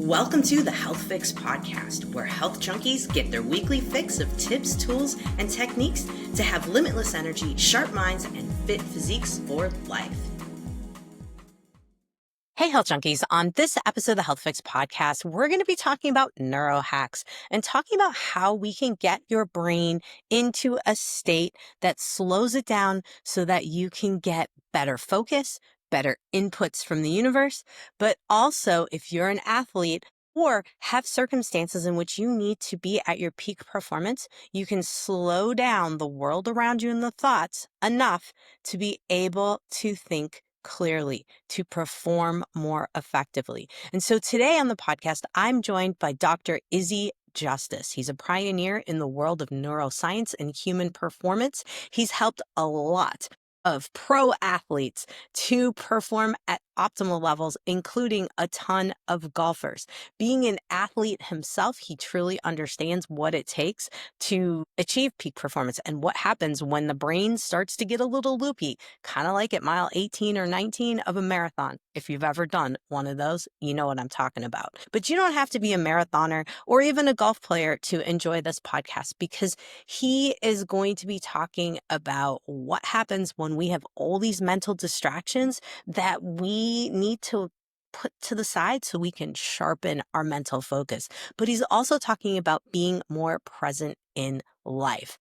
Welcome to the Health Fix podcast, where health junkies get their weekly fix of tips, tools, and techniques to have limitless energy, sharp minds, and fit physiques for life. Hey, health junkies. On this episode of the Health Fix podcast, we're going to be talking about neurohacks and talking about how we can get your brain into a state that slows it down so that you can get better focus, better inputs from the universe, but also if you're an athlete or have circumstances in which you need to be at your peak performance, you can slow down the world around you and the thoughts enough to be able to think clearly, to perform more effectively. And so today on the podcast, I'm joined by Dr. Izzy Justice. He's a pioneer in the world of neuroscience and human performance. He's helped a lot of pro athletes to perform at optimal levels, including a ton of golfers. Being an athlete himself, he truly understands what it takes to achieve peak performance and what happens when the brain starts to get a little loopy, kind of like at mile 18 or 19 of a marathon. If you've ever done one of those, you know what I'm talking about. But you don't have to be a marathoner or even a golf player to enjoy this podcast, because he is going to be talking about what happens when we have all these mental distractions that we need to put to the side so we can sharpen our mental focus. But he's also talking about being more present in life.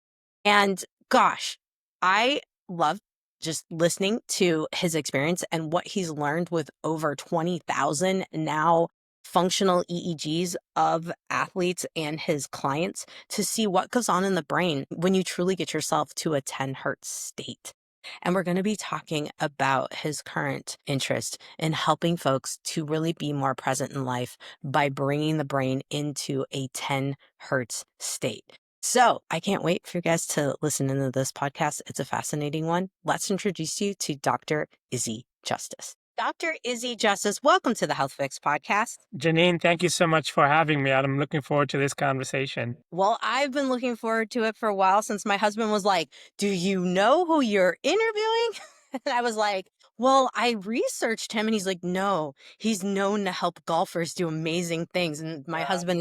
And gosh, I love just listening to his experience and what he's learned with over 20,000 now functional EEGs of athletes and his clients to see what goes on in the brain when you truly get yourself to a 10 Hertz state. And we're going to be talking about his current interest in helping folks to really be more present in life by bringing the brain into a 10 Hertz state. So I can't wait for you guys to listen into this podcast. It's a fascinating one. Let's introduce you to Dr. Izzy Justice. Dr. Izzy Justice, welcome to the Health Fix podcast. Jannine, thank you so much for having me. I'm looking forward to this conversation. Well, I've been looking forward to it for a while, since my husband was like, do you know who you're interviewing? And I was like, well, I researched him. And he's like, no, he's known to help golfers do amazing things. And my husband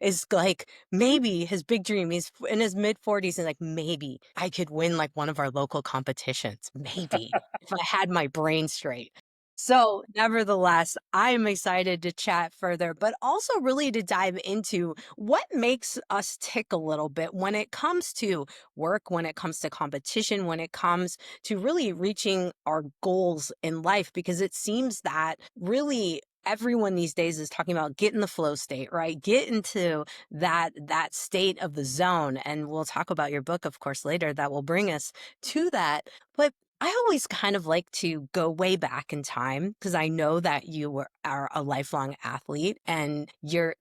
is like, maybe his big dream, he's in his mid 40s, and like, maybe I could win like one of our local competitions. Maybe if I had my brain straight. So nevertheless, I'm excited to chat further, but also really to dive into what makes us tick a little bit when it comes to work, when it comes to competition, when it comes to really reaching our goals in life, because it seems that really everyone these days is talking about get in the flow state, right? Get into that state of the zone. And we'll talk about your book, of course, later, that will bring us to that. But I always kind of like to go way back in time, because I know that are a lifelong athlete, and you've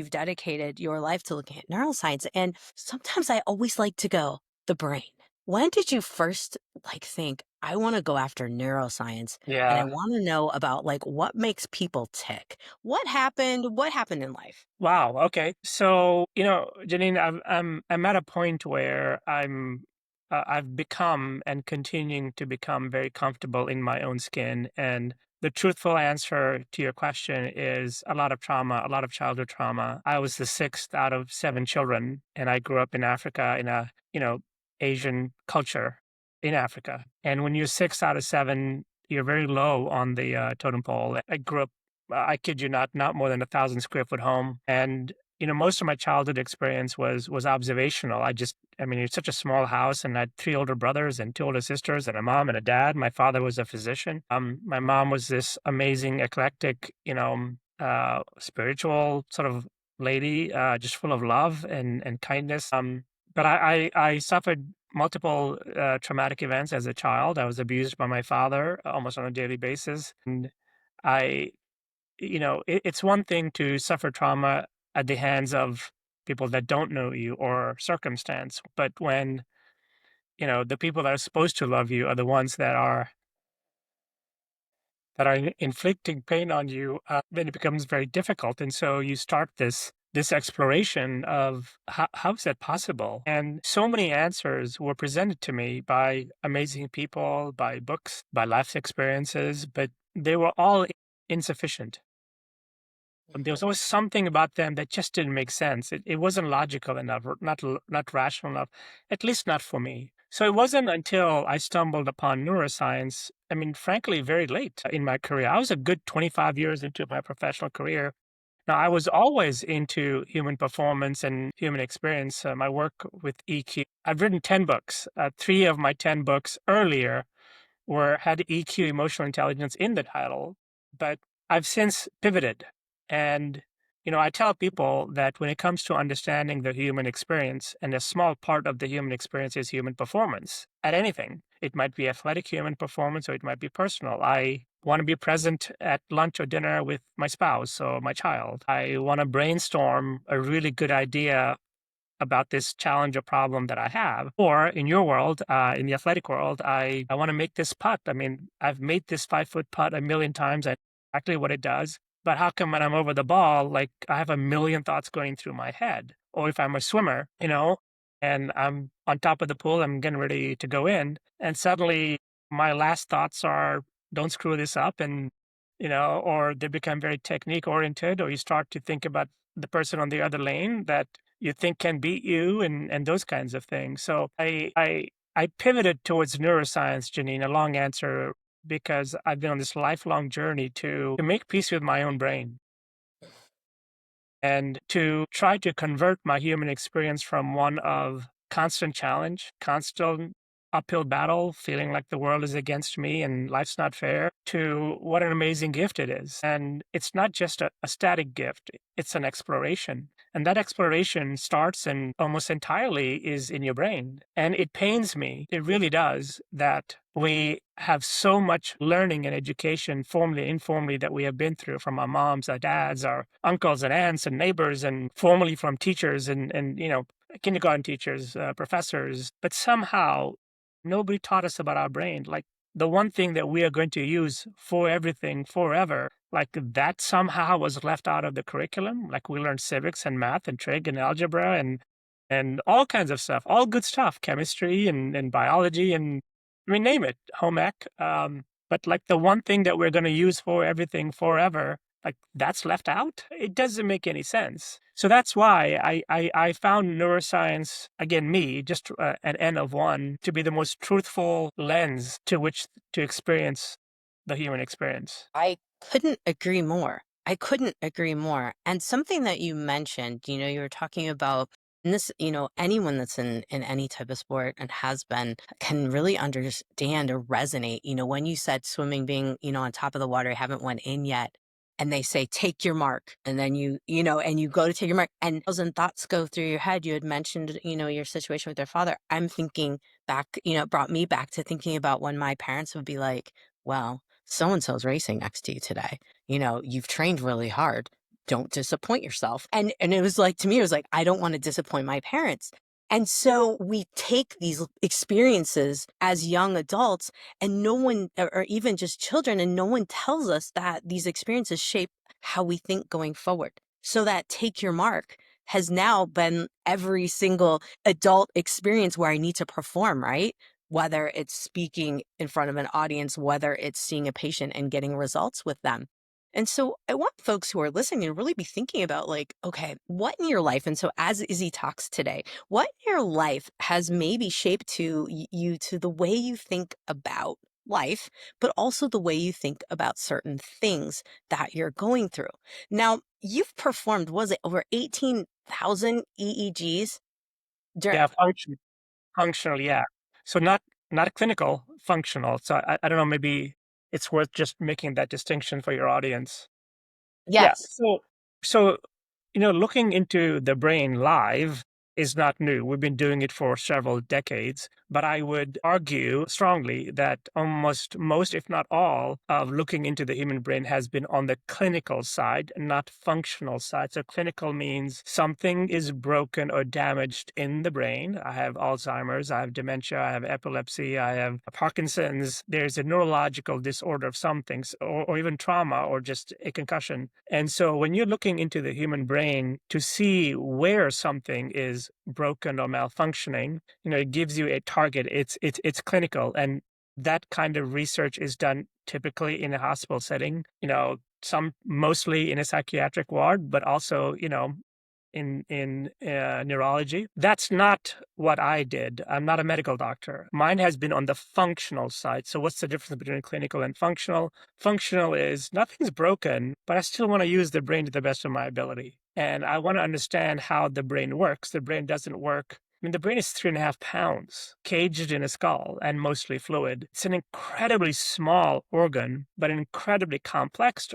dedicated your life to looking at neuroscience. And sometimes I always like to go, the brain. When did you first think, I want to go after neuroscience and I Yeah. want to know about what makes people tick? What happened? What happened in life? Wow. Okay. So, Jannine, I'm at a point where I've become and continuing to become very comfortable in my own skin. And the truthful answer to your question is a lot of trauma, a lot of childhood trauma. I was the sixth out of seven children, and I grew up in Africa in a, Asian culture in Africa. And when you're six out of seven, you're very low on the totem pole. I grew up, I kid you not more than 1,000 square foot home. And, most of my childhood experience was observational. It's such a small house, and I had three older brothers and two older sisters and a mom and a dad. My father was a physician. My mom was this amazing, eclectic, spiritual sort of lady, just full of love and kindness. But I suffered multiple traumatic events as a child. I was abused by my father almost on a daily basis. And I, it's one thing to suffer trauma at the hands of people that don't know you or circumstance. But when, the people that are supposed to love you are the ones that are inflicting pain on you, then it becomes very difficult. And so you start this exploration of how is that possible? And so many answers were presented to me by amazing people, by books, by life experiences, but they were all insufficient. There was always something about them that just didn't make sense. It wasn't logical enough, or not rational enough, at least not for me. So it wasn't until I stumbled upon neuroscience, I mean, frankly, very late in my career. I was a good 25 years into my professional career. Now, I was always into human performance and human experience, my work with EQ. I've written 10 books. Three of my 10 books earlier had EQ, emotional intelligence, in the title, but I've since pivoted. And, I tell people that when it comes to understanding the human experience, and a small part of the human experience is human performance at anything, it might be athletic human performance or it might be personal. I want to be present at lunch or dinner with my spouse or my child. I want to brainstorm a really good idea about this challenge or problem that I have. Or in your world, in the athletic world, I want to make this putt. I mean, I've made this 5 foot putt a million times. I know exactly what it does. But how come when I'm over the ball, like I have a million thoughts going through my head? Or if I'm a swimmer, and I'm on top of the pool, I'm getting ready to go in, and suddenly my last thoughts are, don't screw this up. And, or they become very technique oriented, or you start to think about the person on the other lane that you think can beat you, and those kinds of things. So I pivoted towards neuroscience, Jannine, a long answer, because I've been on this lifelong journey to make peace with my own brain and to try to convert my human experience from one of constant challenge, constant uphill battle, feeling like the world is against me and life's not fair, to what an amazing gift it is. And it's not just a static gift, it's an exploration. And that exploration starts and almost entirely is in your brain. And it pains me, it really does, that we have so much learning and education, formally, informally, that we have been through from our moms, our dads, our uncles and aunts and neighbors, and formally from teachers and kindergarten teachers, professors. But somehow nobody taught us about our brain. Like the one thing that we are going to use for everything forever, like that somehow was left out of the curriculum. Like we learned civics and math and trig and algebra and all kinds of stuff, all good stuff, chemistry and biology and I mean, name it, home ec. But like the one thing that we're going to use for everything forever, like that's left out. It doesn't make any sense. So that's why I found neuroscience, again, me, just an N of one, to be the most truthful lens to which to experience the human experience. I couldn't agree more. I couldn't agree more. And something that you mentioned, you were talking about, and this, anyone that's in any type of sport and has been can really understand or resonate. When you said swimming being, on top of the water, I haven't went in yet. And they say, take your mark. And then and you go to take your mark and 1,000 thoughts go through your head. You had mentioned, your situation with your father. I'm thinking back, it brought me back to thinking about when my parents would be like, well, so and so's racing next to you today. You've trained really hard. Don't disappoint yourself. And it was like, to me, it was like, I don't want to disappoint my parents. And so we take these experiences as young adults and no one, or even just children, and no one tells us that these experiences shape how we think going forward. So that take your mark has now been every single adult experience where I need to perform, right? Whether it's speaking in front of an audience, whether it's seeing a patient and getting results with them. And so I want folks who are listening to really be thinking about like, okay, what in your life? And so as Izzy talks today, what in your life has maybe shaped you to the way you think about life, but also the way you think about certain things that you're going through. Now, you've performed, was it over 18,000 EEGs? Yeah, functional, yeah. So not clinical, functional. So I don't know, maybe it's worth just making that distinction for your audience. Yeah. Yes. So looking into the brain live is not new. We've been doing it for several decades. But I would argue strongly that almost most, if not all, of looking into the human brain has been on the clinical side, not functional side. So clinical means something is broken or damaged in the brain. I have Alzheimer's, I have dementia, I have epilepsy, I have Parkinson's. There's a neurological disorder of some things, or even trauma or just a concussion. And so when you're looking into the human brain to see where something is broken or malfunctioning, it gives you a target. It's clinical, and that kind of research is done typically in a hospital setting. some mostly in a psychiatric ward, but also, in neurology. That's not what I did. I'm not a medical doctor. Mine has been on the functional side. So what's the difference between clinical and functional? Functional is nothing's broken, but I still want to use the brain to the best of my ability. And I want to understand how the brain works. The brain doesn't work. I mean, the brain is 3.5 pounds, caged in a skull and mostly fluid. It's an incredibly small organ, but an incredibly complex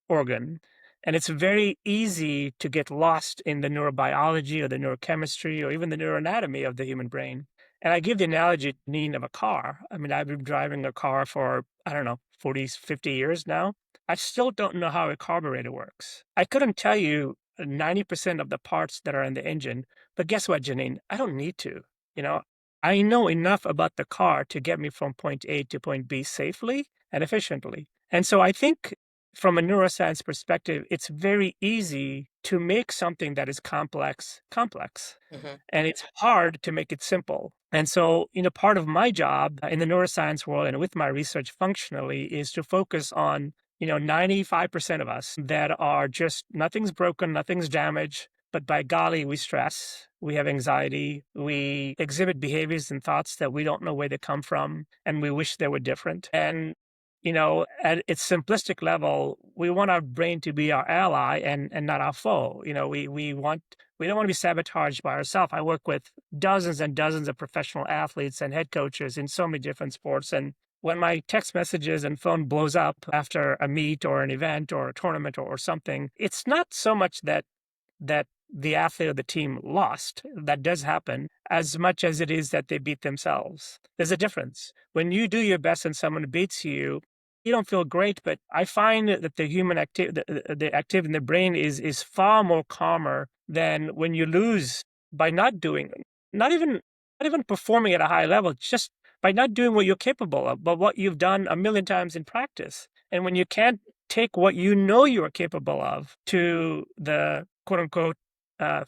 organ. And it's very easy to get lost in the neurobiology or the neurochemistry or even the neuroanatomy of the human brain. And I give the analogy, Neen, of a car. I mean, I've been driving a car for, I don't know, 40, 50 years now. I still don't know how a carburetor works. I couldn't tell you 90% of the parts that are in the engine, but guess what, Jannine? I don't need to. You know, I know enough about the car to get me from point A to point B safely and efficiently. And so I think from a neuroscience perspective, it's very easy to make something that is complex, complex. Mhm. And it's hard to make it simple. And so, part of my job in the neuroscience world and with my research functionally is to focus on, 95% of us that are just nothing's broken, nothing's damaged. But by golly, we stress, we have anxiety, we exhibit behaviors and thoughts that we don't know where they come from, and we wish they were different. And at its simplistic level, we want our brain to be our ally and not our foe. We don't want to be sabotaged by ourselves. I work with dozens and dozens of professional athletes and head coaches in so many different sports. And when my text messages and phone blows up after a meet or an event or a tournament or something, it's not so much that the athlete or the team lost. That does happen as much as it is that they beat themselves. There's a difference. When you do your best and someone beats you, you don't feel great, but I find that the human the activity in the brain is far more calmer than when you lose by not doing, not even performing at a high level, just by not doing what you're capable of, but what you've done a million times in practice. And when you can't take what you know you are capable of to the quote unquote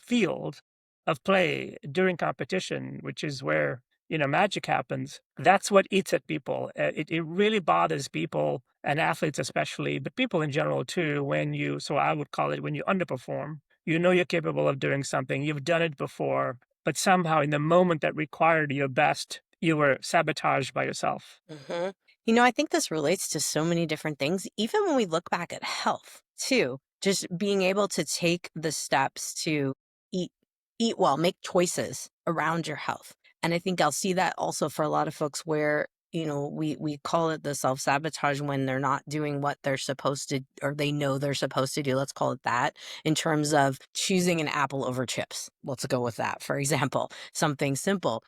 field of play during competition, which is where magic happens. That's what eats at people. It really bothers people and athletes especially, but people in general too. So I would call it when you underperform. You know you're capable of doing something. You've done it before, but somehow in the moment that required your best, you were sabotaged by yourself. Mhm. I think this relates to so many different things, even when we look back at health too. Just being able to take the steps to eat eat well, make choices around your health. And I think I'll see that also for a lot of folks where, we call it the self-sabotage when they're not doing what they're supposed to or they know they're supposed to do. Let's call it that in terms of choosing an apple over chips. Let's go with that, for example, something simple.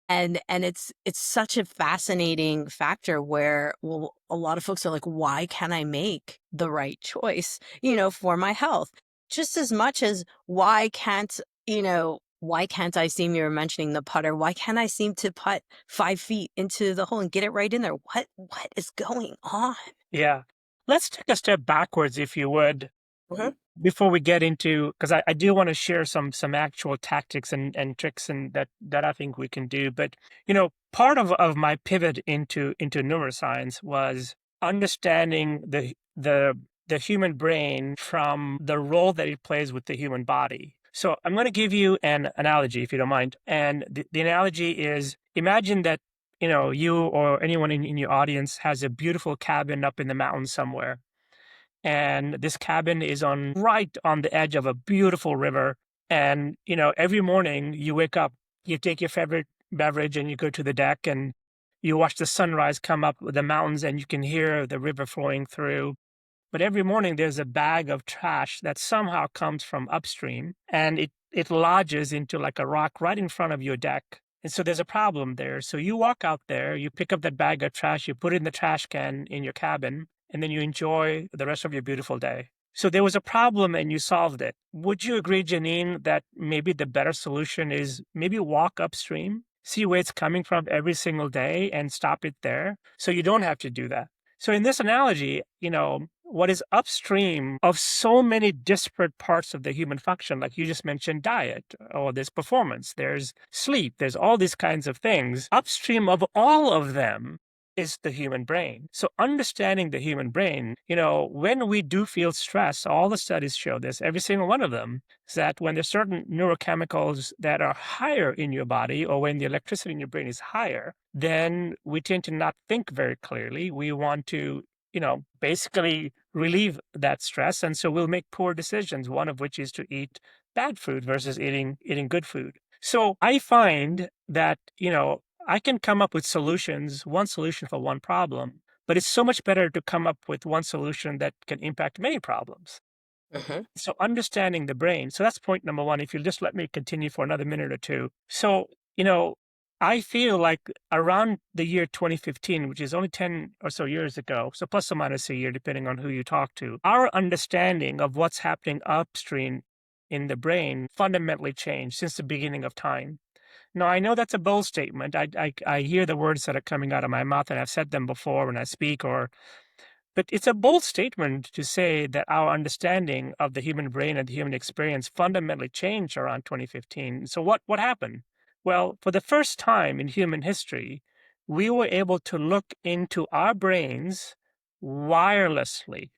And it's such a fascinating factor where, well, a lot of folks are like, why can't I make the right choice, for my health? Just as much as why can't I seem, you were mentioning the putter, why can't I seem to putt 5 feet into the hole and get it right in there? What is going on? Yeah. Let's take a step backwards, if you would, Mhm. before we get into, because I do want to share some actual tactics and tricks and that I think we can do. But part of my pivot into neuroscience was understanding the human brain from the role that it plays with the human body. So I'm going to give you an analogy, if you don't mind. And the analogy is, imagine that you or anyone in your audience has a beautiful cabin up in the mountains somewhere, and this cabin is right on the edge of a beautiful river. And every morning you wake up, you take your favorite beverage and you go to the deck and you watch the sunrise come up with the mountains and you can hear the river flowing through. But every morning there's a bag of trash that somehow comes from upstream, and it lodges into like a rock right in front of your deck. And so there's a problem there. So you walk out there, you pick up that bag of trash, you put it in the trash can in your cabin, and then you enjoy the rest of your beautiful day. So there was a problem and you solved it. Would you agree, Jannine, that maybe the better solution is maybe walk upstream, see where it's coming from every single day and stop it there so you don't have to do that? So in this analogy, what is upstream of so many disparate parts of the human function, like you just mentioned, diet, or there's performance, there's sleep, there's all these kinds of things. Upstream of all of them is the human brain. So understanding the human brain, when we do feel stress, all the studies show this, every single one of them, is that when there's certain neurochemicals that are higher in your body, or when the electricity in your brain is higher, then we tend to not think very clearly. We want to, basically relieve that stress. And so we'll make poor decisions, one of which is to eat bad food versus eating good food. So I find that, I can come up with solutions, one solution for one problem, but it's so much better to come up with one solution that can impact many problems. Hmm. So understanding the brain. So that's point number one. If you'll just let me continue for another minute or two. So, I feel like around the year 2015, which is only 10 or so years ago, so plus or minus a year, depending on who you talk to, our understanding of what's happening upstream in the brain fundamentally changed since the beginning of time. Now, I know that's a bold statement. I hear the words that are coming out of my mouth, and I've said them before when I speak, but it's a bold statement to say that our understanding of the human brain and the human experience fundamentally changed around 2015. So what happened? Well, for the first time in human history, we were able to look into our brains wirelessly.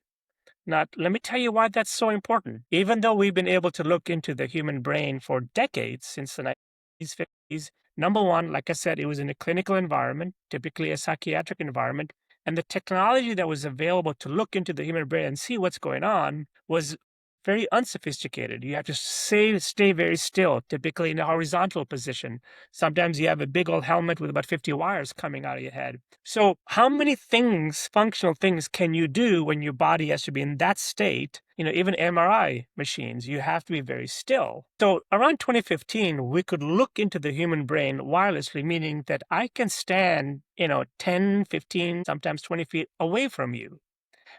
Now, let me tell you why that's so important. Even though we've been able to look into the human brain for decades, since the 1950s, 50s, number one, like I said, it was in a clinical environment, typically a psychiatric environment. And the technology that was available to look into the human brain and see what's going on was very unsophisticated. You have to stay very still, typically in a horizontal position. Sometimes you have a big old helmet with about 50 wires coming out of your head. So, how many things, functional things, can you do when your body has to be in that state? Even MRI machines, you have to be very still. So, around 2015, we could look into the human brain wirelessly, meaning that I can stand, 10, 15, sometimes 20 feet away from you.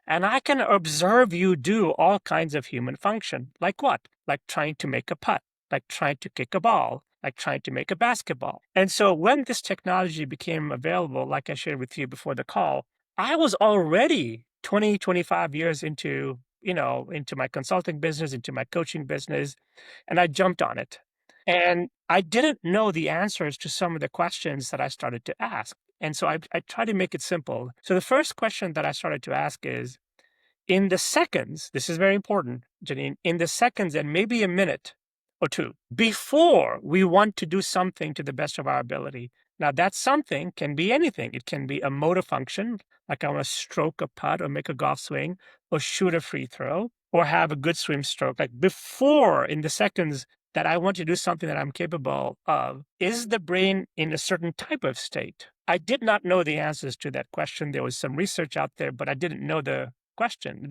And I can observe you do all kinds of human function. Like what? Like trying to make a putt, like trying to kick a ball, like trying to make a basketball. And so when this technology became available, like I shared with you before the call, I was already 20, 25 years into my consulting business, into my coaching business, and I jumped on it. And I didn't know the answers to some of the questions that I started to ask. And so I try to make it simple. So the first question that I started to ask is, in the seconds, this is very important, Jannine, in the seconds and maybe a minute or two before we want to do something to the best of our ability. Now, that something can be anything. It can be a motor function, like I want to stroke a putt or make a golf swing or shoot a free throw or have a good swim stroke. Like before, in the seconds that I want to do something that I'm capable of, is the brain in a certain type of state? I did not know the answers to that question. There was some research out there, but I didn't know the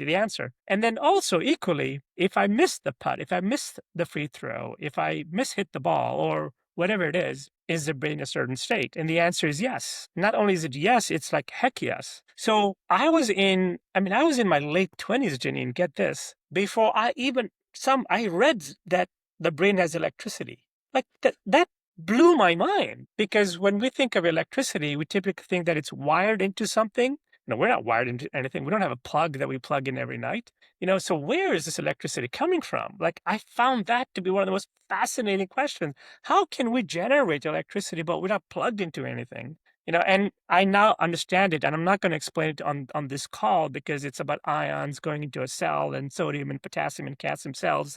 answer. And then also equally, if I miss the putt, if I miss the free throw, if I mishit the ball or whatever it is the brain in a certain state? And the answer is yes. Not only is it yes, it's like heck yes. So I was in my late 20s, Jannine, get this, before I read that the brain has electricity. Like that blew my mind, because when we think of electricity, we typically think that it's wired into something. No, we're not wired into anything. We don't have a plug that we plug in every night. So where is this electricity coming from? Like, I found that to be one of the most fascinating questions. How can we generate electricity, but we're not plugged into anything? And I now understand it, and I'm not going to explain it on this call, because it's about ions going into a cell, and sodium and potassium and calcium cells.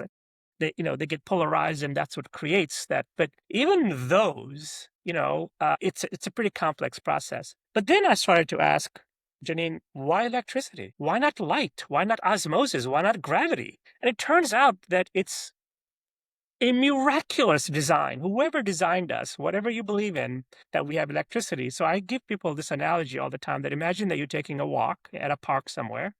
They get polarized, and that's what creates that. But even those, it's a pretty complex process. But then I started to ask, Jannine, why electricity? Why not light? Why not osmosis? Why not gravity? And it turns out that it's a miraculous design. Whoever designed us, whatever you believe in, that we have electricity. So I give people this analogy all the time, that imagine that you're taking a walk at a park somewhere,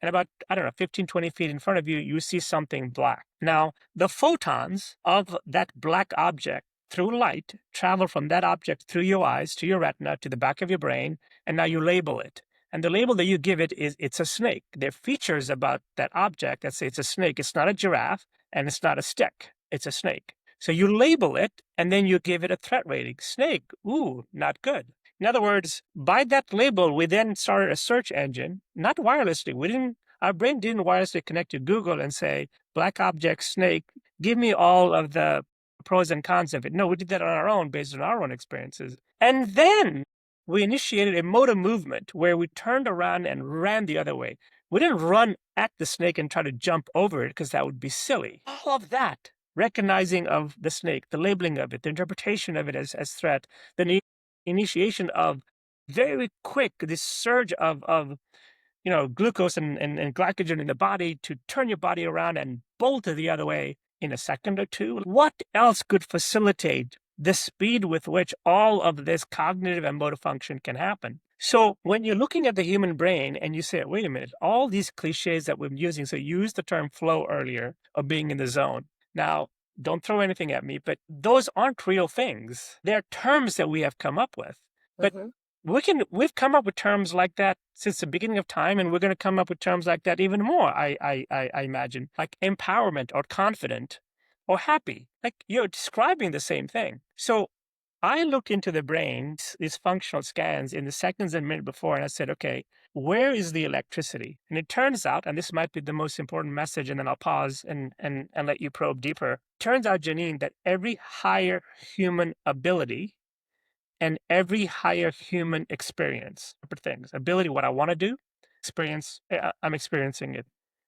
and about, I don't know, 15, 20 feet in front of you, you see something black. Now, the photons of that black object through light travel from that object through your eyes to your retina to the back of your brain, and now you label it. And the label that you give it is, it's a snake. There are features about that object that say it's a snake. It's not a giraffe, and it's not a stick. It's a snake. So you label it, and then you give it a threat rating. Snake, ooh, not good. In other words, by that label, we then started a search engine, not wirelessly. Our brain didn't wirelessly connect to Google and say, black object, snake, give me all of the pros and cons of it. No, we did that on our own, based on our own experiences. And then we initiated a motor movement where we turned around and ran the other way. We didn't run at the snake and try to jump over it because that would be silly. All of that, recognizing of the snake, the labeling of it, the interpretation of it as threat, the initiation of very quick, this surge of glucose and glycogen in the body to turn your body around and bolt it the other way in a second or two. What else could facilitate the speed with which all of this cognitive and motor function can happen? So when you're looking at the human brain and you say, wait a minute, all these cliches that we're using, so you used the term flow earlier, or being in the zone. Now, don't throw anything at me, but those aren't real things. They're terms that we have come up with. But we've come up with terms like that since the beginning of time, and we're going to come up with terms like that even more, I imagine, like empowerment or confident or happy. Like you're describing the same thing. So I looked into the brain, these functional scans in the seconds and minute before, and I said, okay, where is the electricity? And it turns out, and this might be the most important message, and then I'll pause and let you probe deeper. Turns out, Jannine, that every higher human ability and every higher human experience, separate things, ability, what I want to do, experience, I'm experiencing it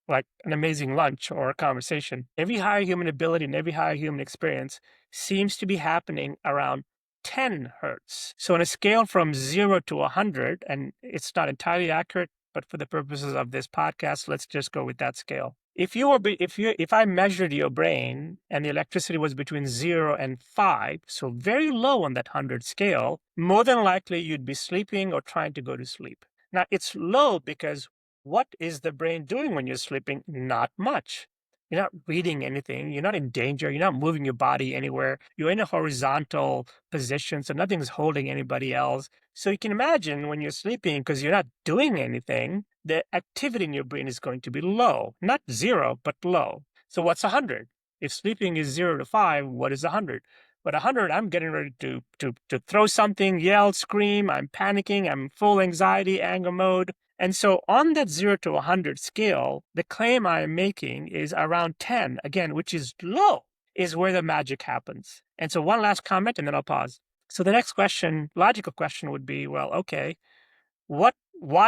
like an amazing lunch or a conversation. Every higher human ability and every higher human experience seems to be happening around 10 hertz. So on a scale from 0 to 100, and it's not entirely accurate, but for the purposes of this podcast, let's just go with that scale. If I measured your brain and the electricity was between 0 and 5, so very low on that 100 scale, more than likely you'd be sleeping or trying to go to sleep. Now, it's low because what is the brain doing when you're sleeping? Not much. You're not reading anything. You're not in danger. You're not moving your body anywhere. You're in a horizontal position, so nothing's holding anybody else. So you can imagine when you're sleeping, because you're not doing anything, the activity in your brain is going to be low. Not zero, but low. So what's 100? If sleeping is 0 to 5, what is 100? But 100, I'm getting ready to throw something, yell, scream. I'm panicking. I'm full anxiety, anger mode. And so on that 0 to 100 scale, the claim I'm making is around 10, again, which is low, is where the magic happens. And so one last comment, and then I'll pause. So the next question, logical question would be, well, okay, why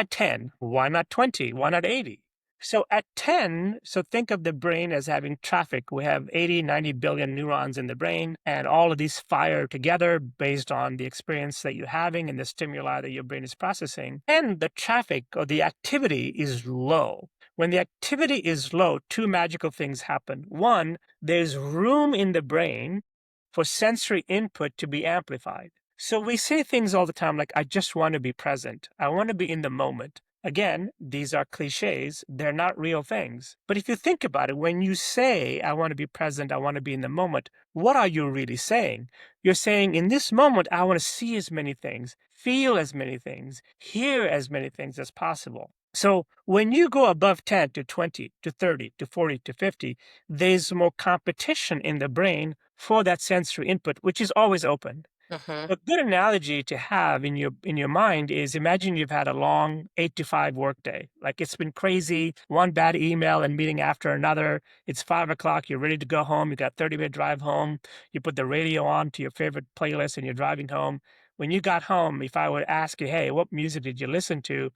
10? Why not 20? Why not 80? So at 10, so think of the brain as having traffic. We have 80, 90 billion neurons in the brain, and all of these fire together based on the experience that you're having and the stimuli that your brain is processing. And the traffic or the activity is low. When the activity is low, two magical things happen. One, there's room in the brain for sensory input to be amplified. So we say things all the time like, I just want to be present. I want to be in the moment. Again, these are cliches. They're not real things. But if you think about it, when you say, I want to be present, I want to be in the moment, what are you really saying? You're saying, in this moment, I want to see as many things, feel as many things, hear as many things as possible. So when you go above 10 to 20 to 30 to 40 to 50, there's more competition in the brain for that sensory input, which is always open. A good analogy to have in your mind is, imagine you've had a long 8 to 5 workday. Like it's been crazy, one bad email and meeting after another. It's 5 o'clock, you're ready to go home. You got a 30-minute drive home. You put the radio on to your favorite playlist and you're driving home. When you got home, if I would ask you, hey, what music did you listen to?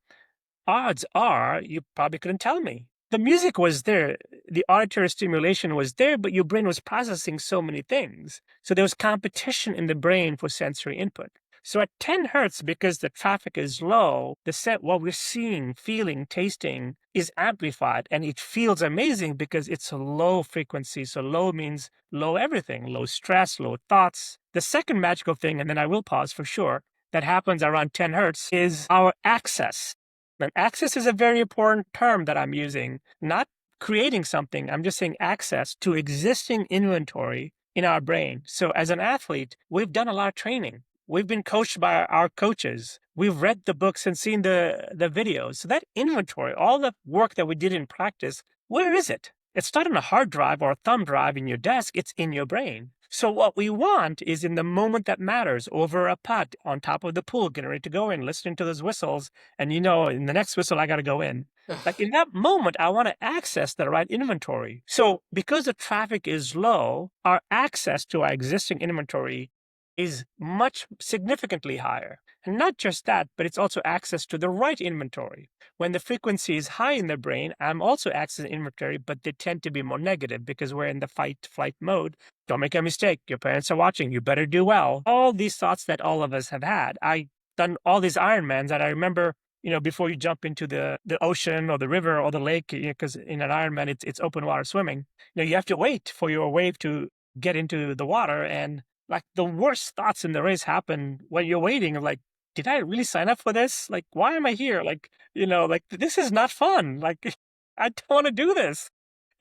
Odds are you probably couldn't tell me. The music was there, the auditory stimulation was there, but your brain was processing so many things. So there was competition in the brain for sensory input. So at 10 hertz, because the traffic is low, what we're seeing, feeling, tasting is amplified, and it feels amazing because it's a low frequency. So low means low everything, low stress, low thoughts. The second magical thing, and then I will pause for sure, that happens around 10 hertz is our access. And access is a very important term that I'm using, not creating something. I'm just saying access to existing inventory in our brain. So as an athlete, we've done a lot of training. We've been coached by our coaches. We've read the books and seen the videos. So that inventory, all the work that we did in practice, where is it? It's not on a hard drive or a thumb drive in your desk. It's in your brain. So what we want is in the moment that matters, over a putt, on top of the pool, getting ready to go in, listening to those whistles, and in the next whistle, I got to go in. Like in that moment, I want to access the right inventory. So because the traffic is low, our access to our existing inventory is much significantly higher. And not just that, but it's also access to the right inventory. When the frequency is high in the brain, I'm also accessing inventory, but they tend to be more negative because we're in the fight flight mode. Don't make a mistake. Your parents are watching. You better do well. All these thoughts that all of us have had. I done all these Ironmans, and I remember, before you jump into the ocean or the river or the lake, because in an Ironman it's open water swimming. You have to wait for your wave to get into the water, and like the worst thoughts in the race happen when you're waiting. Like, did I really sign up for this? Like, why am I here? Like, like this is not fun. Like, I don't want to do this.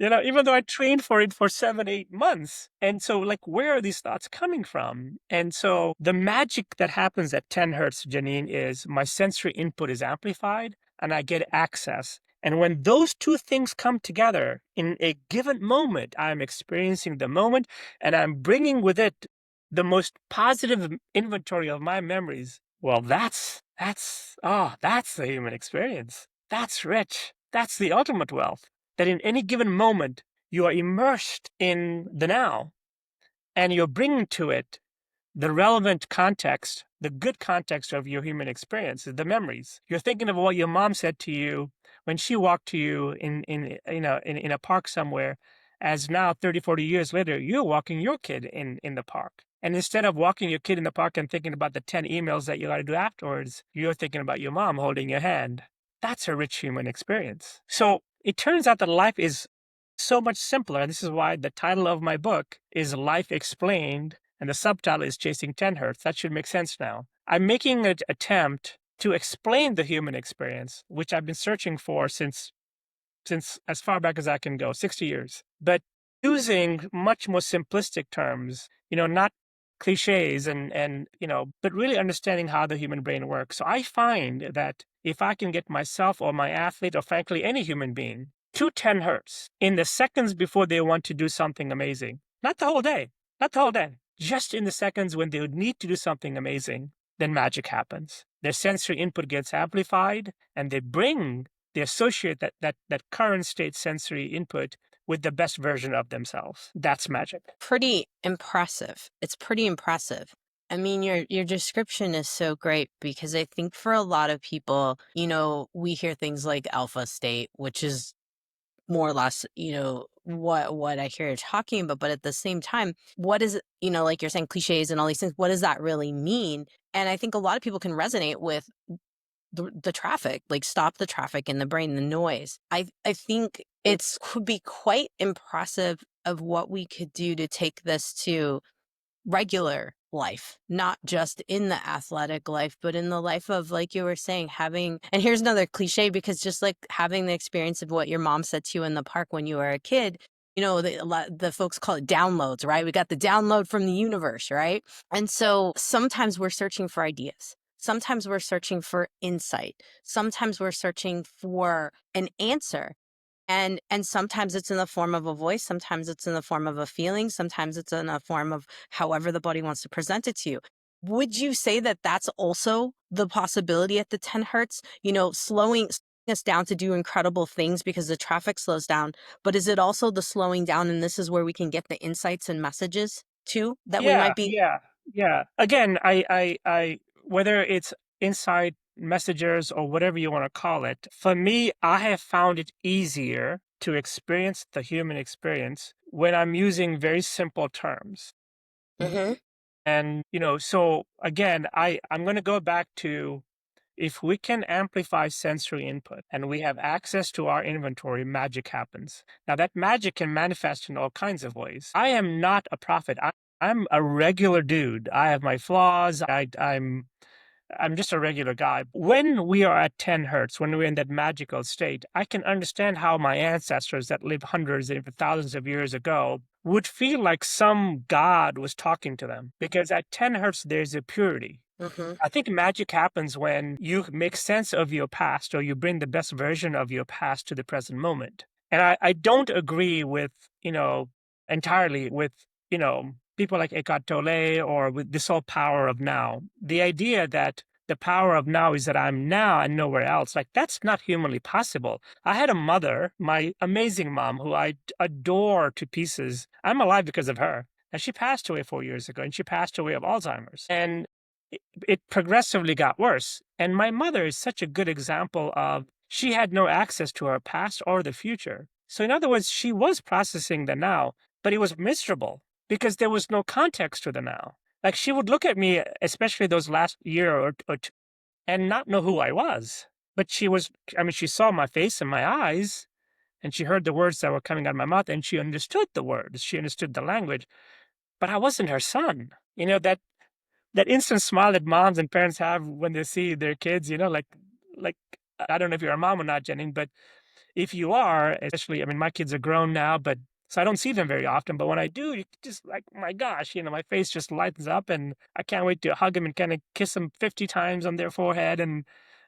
Even though I trained for it for 7, 8 months. And so, like, where are these thoughts coming from? And so the magic that happens at 10 hertz, Jannine, is my sensory input is amplified and I get access. And when those two things come together in a given moment, I'm experiencing the moment and I'm bringing with it the most positive inventory of my memories. Well, that's the human experience. That's rich. That's the ultimate wealth. That in any given moment, you are immersed in the now and you're bringing to it the relevant context, the good context of your human experience, the memories. You're thinking of what your mom said to you when she walked to you in a park somewhere, as now 30, 40 years later, you're walking your kid in the park. And instead of walking your kid in the park and thinking about the 10 emails that you got to do afterwards, you're thinking about your mom holding your hand. That's a rich human experience. So it turns out that life is so much simpler. And this is why the title of my book is Life Explained, and the subtitle is Chasing 10 Hertz. That should make sense now. I'm making an attempt to explain the human experience, which I've been searching for since as far back as I can go, 60 years, but using much more simplistic terms, not cliches but really understanding how the human brain works. So I find that if I can get myself or my athlete or frankly any human being to 10 hertz in the seconds before they want to do something amazing, not the whole day, just in the seconds when they would need to do something amazing, then magic happens. Their sensory input gets amplified and they associate that current state sensory input with the best version of themselves. That's magic. Pretty impressive. It's pretty impressive. I mean, your description is so great because I think for a lot of people, we hear things like alpha state, which is more or less, what I hear you talking about. But at the same time, what is, like you're saying, cliches and all these things, what does that really mean? And I think a lot of people can resonate with the traffic, like stop the traffic in the brain, the noise. I think it's could be quite impressive of what we could do to take this to regular life, not just in the athletic life, but in the life of, like you were saying, having, and here's another cliche, because just like having the experience of what your mom said to you in the park when you were a kid, the folks call it downloads, right? We got the download from the universe, right? And so sometimes we're searching for ideas. Sometimes we're searching for insight. Sometimes we're searching for an answer. And sometimes it's in the form of a voice, sometimes it's in the form of a feeling, sometimes it's in a form of however the body wants to present it to you. Would you say that that's also the possibility at the 10 hertz, slowing us down to do incredible things because the traffic slows down, but is it also the slowing down, and this is where we can get the insights and messages too that we Yeah, might be. yeah. Again, I whether it's insight messengers or whatever you want to call it, for me, I have found it easier to experience the human experience when I'm using very simple terms. Mm-hmm. And, so again, I'm going to go back to, if we can amplify sensory input and we have access to our inventory, magic happens. Now, that magic can manifest in all kinds of ways. I am not a prophet. I'm a regular dude. I have my flaws. I'm just a regular guy. When we are at 10 hertz, when we're in that magical state, I can understand how my ancestors that lived hundreds, even thousands of years ago would feel like some god was talking to them. Because at 10 hertz, there's a purity. Mm-hmm. I think magic happens when you make sense of your past or you bring the best version of your past to the present moment. And I don't agree with, entirely with, people like Eckhart Tolle or with this whole power of now. The idea that the power of now is that I'm now and nowhere else, like that's not humanly possible. I had a mother, my amazing mom, who I adore to pieces. I'm alive because of her. And she passed away 4 years ago, and she passed away of Alzheimer's. And it progressively got worse. And my mother is such a good example of she had no access to her past or the future. So, in other words, she was processing the now, but it was miserable because there was no context to the now. Like she would look at me, especially those last year or two, and not know who I was. But she was, I mean, she saw my face and my eyes, and she heard the words that were coming out of my mouth, and she understood the words. She understood the language, but I wasn't her son. That instant smile that moms and parents have when they see their kids, like I don't know if you're a mom or not, Jenny, but if you are, especially, I mean, my kids are grown now, but so I don't see them very often. But when I do, you just like, my gosh, my face just lightens up, and I can't wait to hug them and kind of kiss them 50 times on their forehead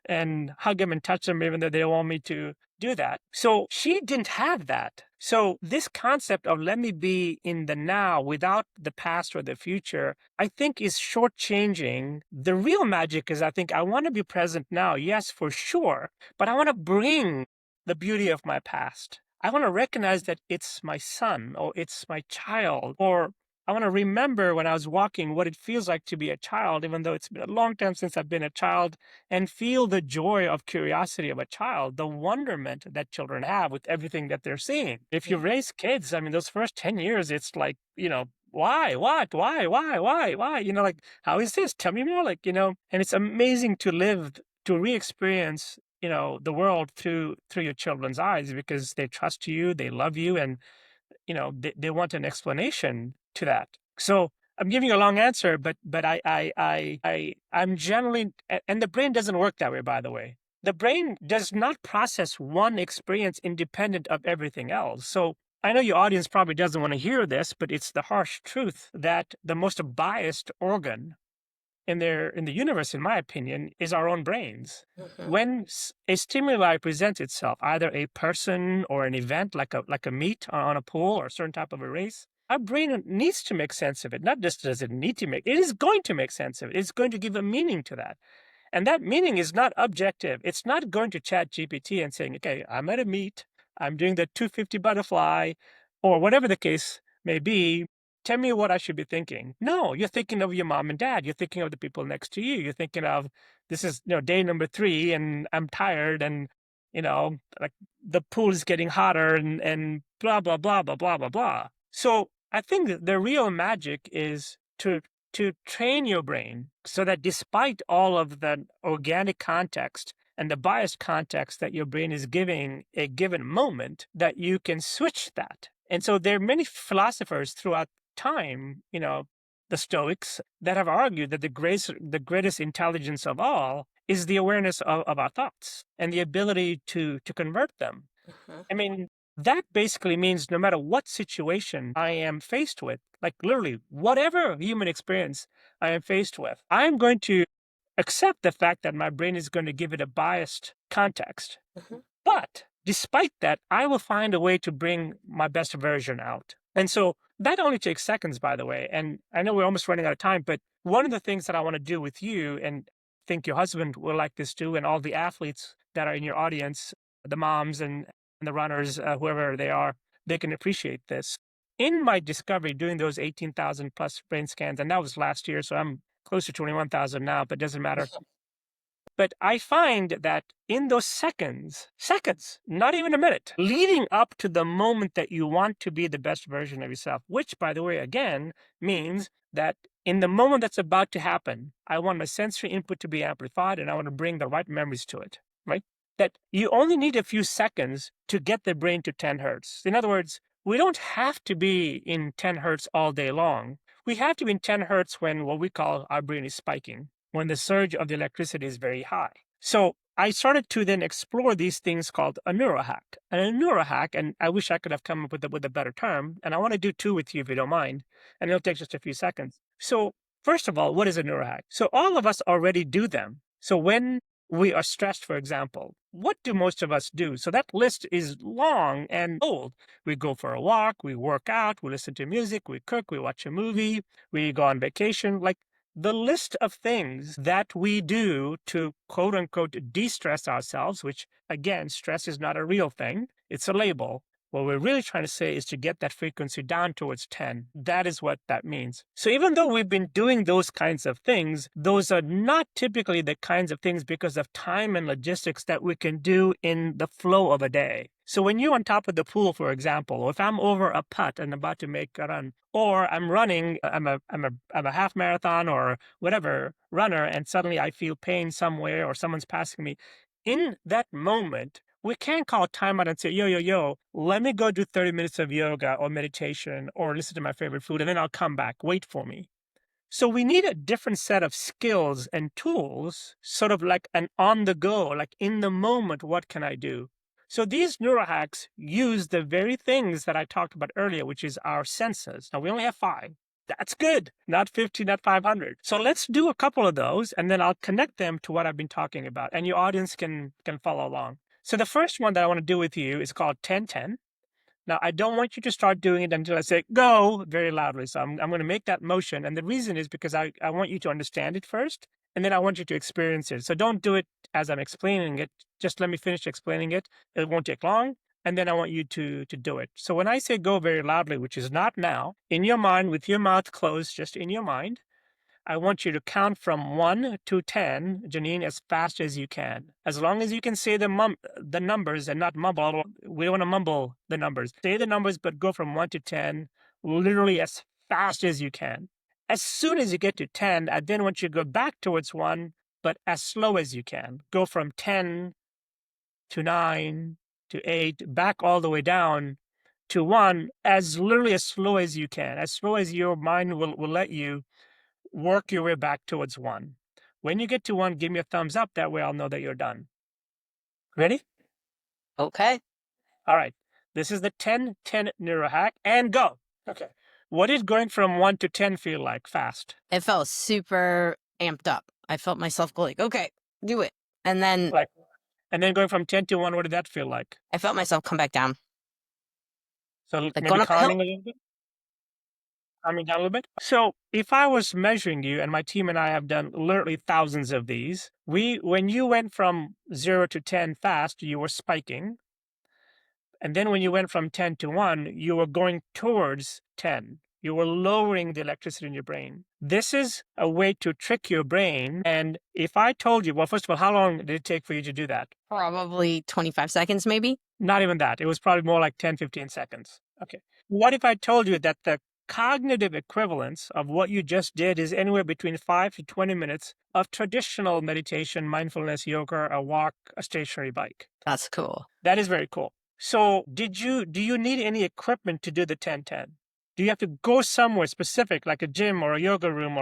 and hug them and touch them, even though they don't want me to do that. So she didn't have that. So this concept of let me be in the now without the past or the future, I think is shortchanging. The real magic is I think I want to be present now, yes, for sure, but I want to bring the beauty of my past. I want to recognize that it's my son or it's my child, or I want to remember when I was walking what it feels like to be a child, even though it's been a long time since I've been a child, and feel the joy of curiosity of a child, the wonderment that children have with everything that they're seeing. If you raise kids, I mean, those first 10 years, it's like, why, what, why, like, how is this? Tell me more, like, and it's amazing to live, to re-experience the world through your children's eyes, because they trust you, they love you, and they want an explanation to that. So I'm giving you a long answer, but I'm generally, and the brain doesn't work that way, by the way. The brain does not process one experience independent of everything else. So I know your audience probably doesn't want to hear this, but it's the harsh truth that the most biased organ in the universe, in my opinion, is our own brains. Mhm. When a stimuli presents itself, either a person or an event like a meet on a pool or a certain type of a race, our brain needs to make sense of it. Not just does it need to make, it is going to make sense of it. It's going to give a meaning to that. And that meaning is not objective. It's not going to Chat GPT and saying, okay, I'm at a meet, I'm doing the 250 butterfly, or whatever the case may be. Tell me what I should be thinking. No, you're thinking of your mom and dad. You're thinking of the people next to you. You're thinking of, this is, day number 3 and I'm tired, and, like the pool is getting hotter, and blah, blah, blah, blah, blah, blah, blah. So I think that the real magic is to train your brain so that despite all of the organic context and the biased context that your brain is giving a given moment, that you can switch that. And so there are many philosophers throughout time, the Stoics, that have argued that the greatest intelligence of all is the awareness of our thoughts and the ability to convert them. Mhm. I mean, that basically means no matter what situation I am faced with, like literally whatever human experience I am faced with, I'm going to accept the fact that my brain is going to give it a biased context. Mhm. But despite that, I will find a way to bring my best version out. And so that only takes seconds, by the way. And I know we're almost running out of time, but one of the things that I want to do with you, and I think your husband will like this too, and all the athletes that are in your audience, the moms and the runners, whoever they are, they can appreciate this. In my discovery, doing those 18,000 plus brain scans, and that was last year, so I'm close to 21,000 now, but it doesn't matter. But I find that in those seconds, not even a minute, leading up to the moment that you want to be the best version of yourself, which, by the way, again, means that in the moment that's about to happen, I want my sensory input to be amplified, and I want to bring the right memories to it, right? That you only need a few seconds to get the brain to 10 hertz. In other words, we don't have to be in 10 hertz all day long. We have to be in 10 hertz when what we call our brain is spiking, when the surge of the electricity is very high. So I started to then explore these things called a neurohack. And a neurohack, and I wish I could have come up with a better term, and I want to do 2 with you if you don't mind, and it'll take just a few seconds. So first of all, what is a neurohack? So all of us already do them. So when we are stressed, for example, what do most of us do? So that list is long and old. We go for a walk, we work out, we listen to music, we cook, we watch a movie, we go on vacation. Like, the list of things that we do to quote unquote de stress ourselves, which again, stress is not a real thing, it's a label. What we're really trying to say is to get that frequency down towards 10. That is what that means. So even though we've been doing those kinds of things, those are not typically the kinds of things because of time and logistics that we can do in the flow of a day. So when you're on top of the pool, for example, or if I'm over a putt and about to make a run, or I'm running, I'm a half marathon or whatever runner, and suddenly I feel pain somewhere or someone's passing me, in that moment, we can't call time out and say, yo, let me go do 30 minutes of yoga or meditation or listen to my favorite food, and then I'll come back. Wait for me. So we need a different set of skills and tools, sort of like an on the go, like in the moment, what can I do? So these neurohacks use the very things that I talked about earlier, which is our senses. Now we only have 5. That's good. Not 50, not 500. So let's do a couple of those, and then I'll connect them to what I've been talking about, and your audience can follow along. So the first one that I want to do with you is called 10-10. Now, I don't want you to start doing it until I say go very loudly. So I'm going to make that motion. And the reason is because I want you to understand it first, and then I want you to experience it. So don't do it as I'm explaining it. Just let me finish explaining it. It won't take long. And then I want you to do it. So when I say go very loudly, which is not now, in your mind, with your mouth closed, just in your mind, I want you to count from 1 to 10, Jannine, as fast as you can. As long as you can say the numbers and not mumble. We don't want to mumble the numbers. Say the numbers, but go from 1 to 10, literally as fast as you can. As soon as you get to 10, I then want you to go back towards 1, but as slow as you can. Go from 10 to 9 to 8, back all the way down to 1, as literally as slow as you can, as slow as your mind will let you. Work your way back towards 1. When you get to 1, give me a thumbs up. That way I'll know that you're done. Ready? Okay. All right. This is the 10-10 neurohack, and go. Okay. What did going from 1 to 10 feel like fast? It felt super amped up. I felt myself go like, okay, do it. And then And then going from 10 to 1, what did that feel like? I felt myself come back down. So Like maybe going up a hill? calming a little bit? Calming down a little bit? So if I was measuring you, and my team and I have done literally thousands of these, when you went from 0 to 10 fast, you were spiking. And then when you went from 10 to 1, you were going towards 10. You were lowering the electricity in your brain. This is a way to trick your brain. And if I told you, well, first of all, how long did it take for you to do that? Probably 25 seconds, maybe. Not even that. It was probably more like 10, 15 seconds. Okay. What if I told you that the cognitive equivalence of what you just did is anywhere between 5 to 20 minutes of traditional meditation, mindfulness, yoga, a walk, a stationary bike? That's cool. That is very cool. So do you need any equipment to do the 10-10? Do you have to go somewhere specific, like a gym or a yoga room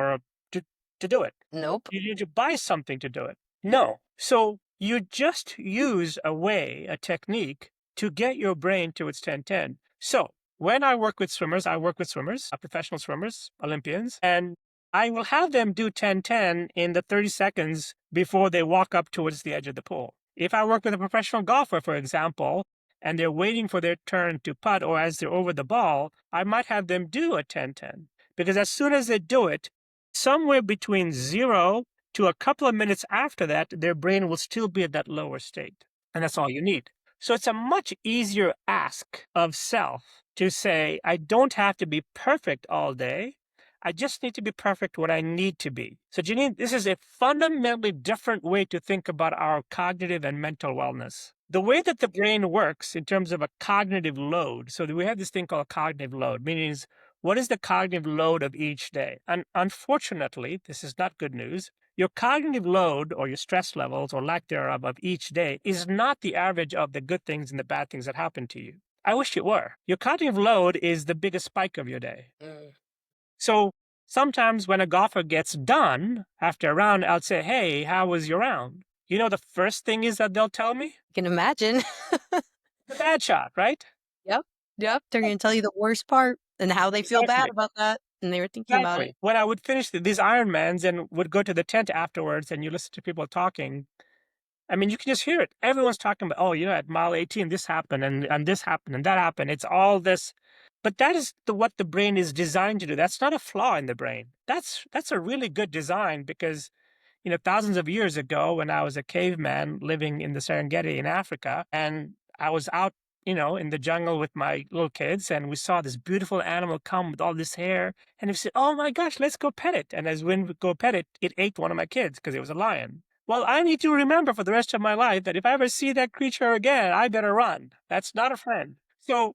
to do it? Nope. You need to buy something to do it? No. So you just use a technique to get your brain to its 10-10. So when I work with swimmers, professional swimmers, Olympians, and I will have them do 10-10 in the 30 seconds before they walk up towards the edge of the pool. If I work with a professional golfer, for example, and they're waiting for their turn to putt, or as they're over the ball, I might have them do a 10-10. Because as soon as they do it, somewhere between 0 to a couple of minutes after that, their brain will still be at that lower state. And that's all you need. So it's a much easier ask of self to say, I don't have to be perfect all day. I just need to be perfect when I need to be. So Jannine, this is a fundamentally different way to think about our cognitive and mental wellness. The way that the brain works in terms of a cognitive load, so we have this thing called cognitive load, meaning what is the cognitive load of each day? And unfortunately, this is not good news. Your cognitive load or your stress levels or lack thereof of each day is not the average of the good things and the bad things that happen to you. I wish it were. Your cognitive load is the biggest spike of your day. So sometimes when a golfer gets done after a round, I'll say, hey, how was your round? You know, the first thing is that they'll tell me? You can imagine. The bad shot, right? Yep. They're going to tell you the worst part and how they feel bad about that. And they were thinking about it. When I would finish these Ironmans and would go to the tent afterwards and you listen to people talking, I mean, you can just hear it. Everyone's talking about, oh, at mile 18, this happened and this happened and that happened. It's all this. But that is what the brain is designed to do. That's not a flaw in the brain. That's a really good design because, thousands of years ago when I was a caveman living in the Serengeti in Africa and I was out in the jungle with my little kids, and we saw this beautiful animal come with all this hair, and we said, "Oh my gosh, let's go pet it." And as when we go pet it, it ate one of my kids because it was a lion. Well, I need to remember for the rest of my life that if I ever see that creature again, I better run. That's not a friend. So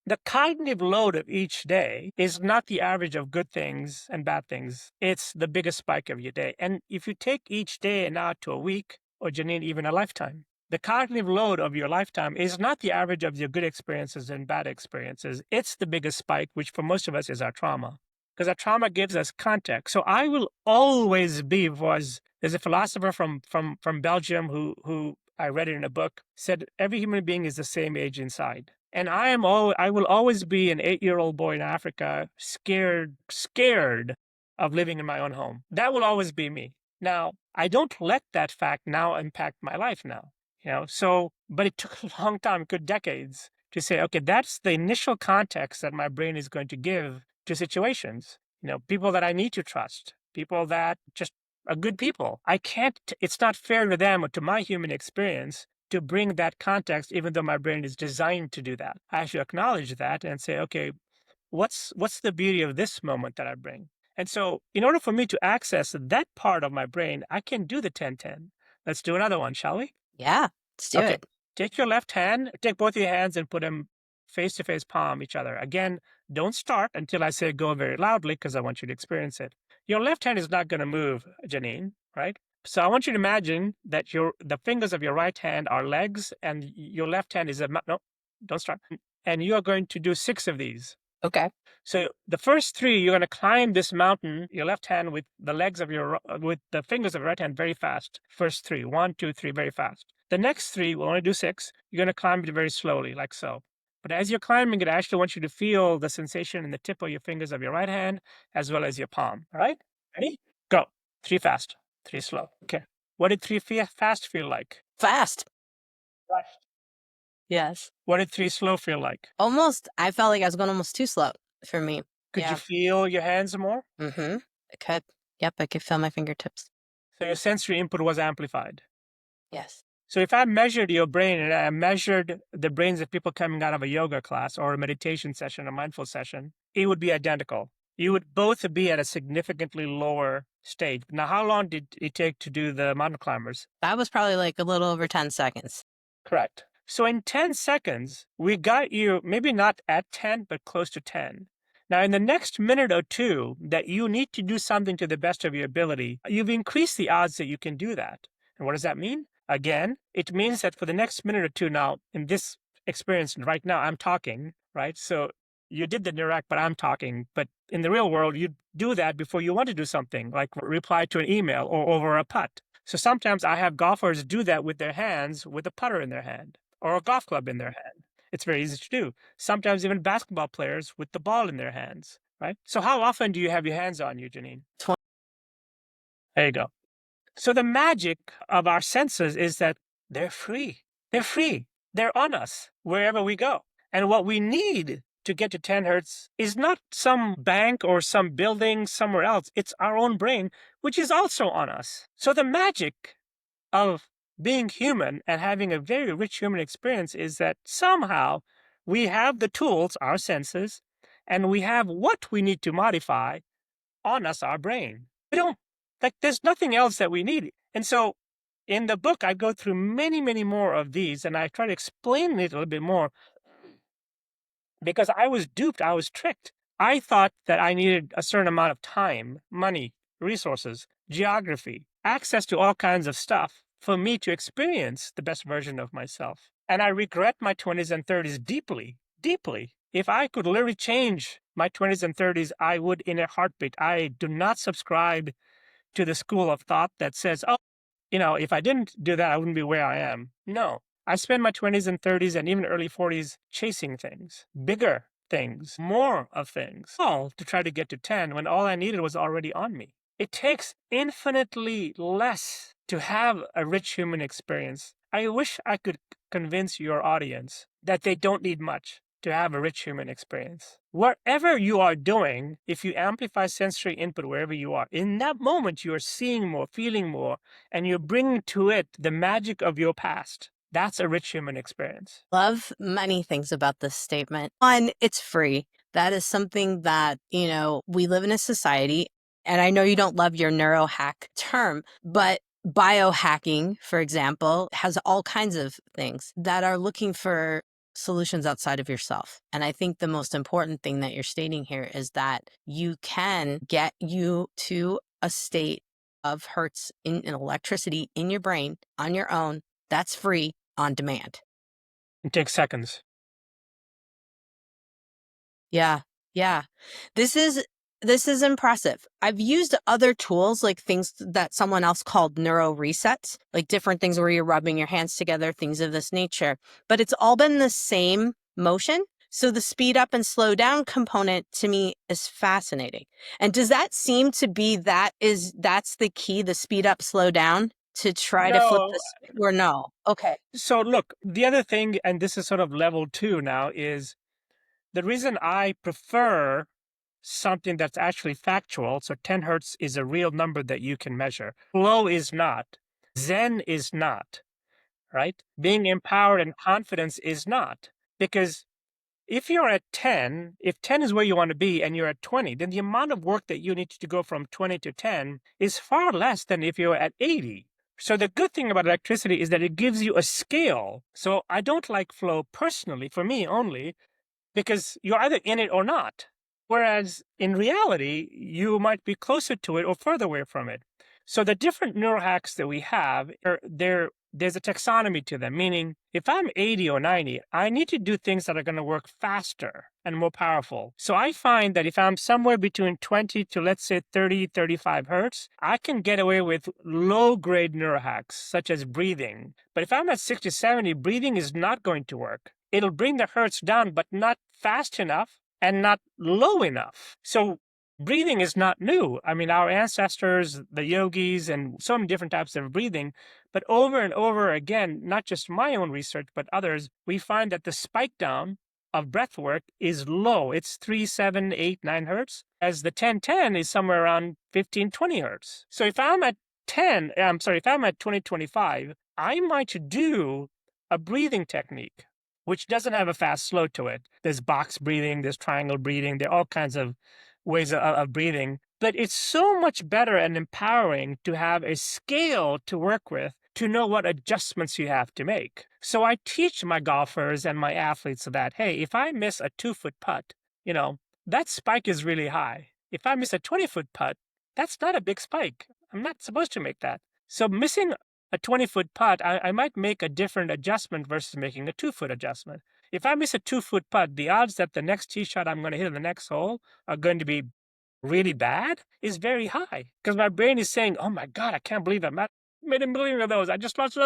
the cognitive load of each day is not the average of good things and bad things. It's the biggest spike of your day. And if you take each day and out to a week, or Jannine, even a lifetime, the cognitive load of your lifetime is not the average of your good experiences and bad experiences. It's the biggest spike, which for most of us is our trauma, because our trauma gives us context. So I will always be, there's a philosopher from Belgium who I read it in a book, said every human being is the same age inside. And I will always be an 8-year-old boy in Africa, scared of living in my own home. That will always be me. Now, I don't let that fact now impact my life now. But it took a long time, good decades, to say, okay, that's the initial context that my brain is going to give to situations. People that I need to trust, people that just are good people. It's not fair to them or to my human experience to bring that context, even though my brain is designed to do that. I should acknowledge that and say, okay, what's the beauty of this moment that I bring? And so in order for me to access that part of my brain, I can do the 10-10. Let's do another one, shall we? Yeah, let's do it. Take your left hand, take both of your hands and put them face to face, palm each other. Again, don't start until I say go very loudly because I want you to experience it. Your left hand is not going to move, Jannine, right? So I want you to imagine that the fingers of your right hand are legs and your left hand is no, don't start. And you are going to do 6 of these. Okay. So the first 3, you're going to climb this mountain, your left hand with the with the fingers of your right hand very fast. First 3, 1, 2, 3, very fast. The next 3, we'll only do 6. You're going to climb it very slowly, like so. But as you're climbing it, I actually want you to feel the sensation in the tip of your fingers of your right hand, as well as your palm. All right? Ready? Go. 3 fast, 3 slow. Okay. What did 3 fast feel like? Fast. Fast. Yes. What did 3 slow feel like? Almost. I felt like I was going almost too slow for me. Could you feel your hands more? Mm-hmm. I could. Yep, I could feel my fingertips. So your sensory input was amplified. Yes. So if I measured your brain and I measured the brains of people coming out of a yoga class or a meditation session, a mindful session, it would be identical. You would both be at a significantly lower stage. Now, how long did it take to do the mountain climbers? That was probably like a little over 10 seconds. Correct. So in 10 seconds, we got you maybe not at 10, but close to 10. Now, in the next minute or two that you need to do something to the best of your ability, you've increased the odds that you can do that. And what does that mean? Again, it means that for the next minute or two now, in this experience right now, I'm talking, right? So you did the Neuroscience, but I'm talking. But in the real world, you do that before you want to do something, like reply to an email or over a putt. So sometimes I have golfers do that with their hands, with a putter in their hand or a golf club in their hand. It's very easy to do. Sometimes even basketball players with the ball in their hands, right? So how often do you have your hands on you, Jannine? 20. There you go. So the magic of our senses is that they're free. They're free. They're on us wherever we go. And what we need to get to 10 hertz is not some bank or some building somewhere else. It's our own brain, which is also on us. So the magic of being human and having a very rich human experience is that somehow we have the tools, our senses, and we have what we need to modify on us, our brain. We don't, there's nothing else that we need. And so in the book, I go through many, many more of these, and I try to explain it a little bit more because I was duped. I was tricked. I thought that I needed a certain amount of time, money, resources, geography, access to all kinds of stuff for me to experience the best version of myself. And I regret my 20s and 30s deeply, deeply. If I could literally change my 20s and 30s, I would in a heartbeat. I do not subscribe to the school of thought that says, oh, if I didn't do that, I wouldn't be where I am. No, I spent my 20s and 30s and even early 40s chasing things, bigger things, more of things, all to try to get to 10 when all I needed was already on me. It takes infinitely less to have a rich human experience. I wish I could convince your audience that they don't need much to have a rich human experience. Whatever you are doing, if you amplify sensory input wherever you are, in that moment you are seeing more, feeling more, and you're bringing to it the magic of your past. That's a rich human experience. Love many things about this statement. One, it's free. That is something that, we live in a society, and I know you don't love your neurohack term, but biohacking, for example, has all kinds of things that are looking for solutions outside of yourself. And I think the most important thing that you're stating here is that you can get you to a state of Hertz in electricity in your brain on your own. That's free on demand. It takes seconds. Yeah. Yeah. This is this is impressive. I've used other tools like things that someone else called neuro resets, like different things where you're rubbing your hands together, things of this nature, but it's all been the same motion. So the speed up and slow down component to me is fascinating. And does that seem to be that's the key, the speed up, slow down to try to flip No. this or no? Okay. So look, the other thing, and this is sort of level 2 now, is the reason I prefer something that's actually factual. So 10 hertz is a real number that you can measure. Flow is not. Zen is not, right? Being empowered and confidence is not. Because if you're at 10, if 10 is where you want to be and you're at 20, then the amount of work that you need to go from 20 to 10 is far less than if you're at 80. So the good thing about electricity is that it gives you a scale. So I don't like flow personally, for me only, because you're either in it or not. Whereas in reality, you might be closer to it or further away from it. So the different neurohacks that we have, there's a taxonomy to them, meaning if I'm 80 or 90, I need to do things that are going to work faster and more powerful. So I find that if I'm somewhere between 20 to, let's say, 30, 35 hertz, I can get away with low-grade neurohacks, such as breathing. But if I'm at 60, 70, breathing is not going to work. It'll bring the hertz down, but not fast enough and not low enough. So breathing is not new. I mean, our ancestors, the yogis, and so many different types of breathing, but over and over again, not just my own research, but others, we find that the spike down of breath work is low. It's 3, 7, 8, 9 hertz, as the 10-10 is somewhere around 15, 20 hertz. So if I'm at if I'm at 20, 25, I might do a breathing technique which doesn't have a fast slow to it. There's box breathing, there's triangle breathing, there are all kinds of ways of breathing. But it's so much better and empowering to have a scale to work with to know what adjustments you have to make. So I teach my golfers and my athletes that, hey, if I miss a 2-foot putt, that spike is really high. If I miss a 20-foot putt, that's not a big spike. I'm not supposed to make that. So missing a 20-foot putt, I might make a different adjustment versus making a 2-foot adjustment. If I miss a 2-foot putt, the odds that the next tee shot I'm going to hit in the next hole are going to be really bad is very high because my brain is saying, oh my God, I can't believe I made a million of those. I just lost.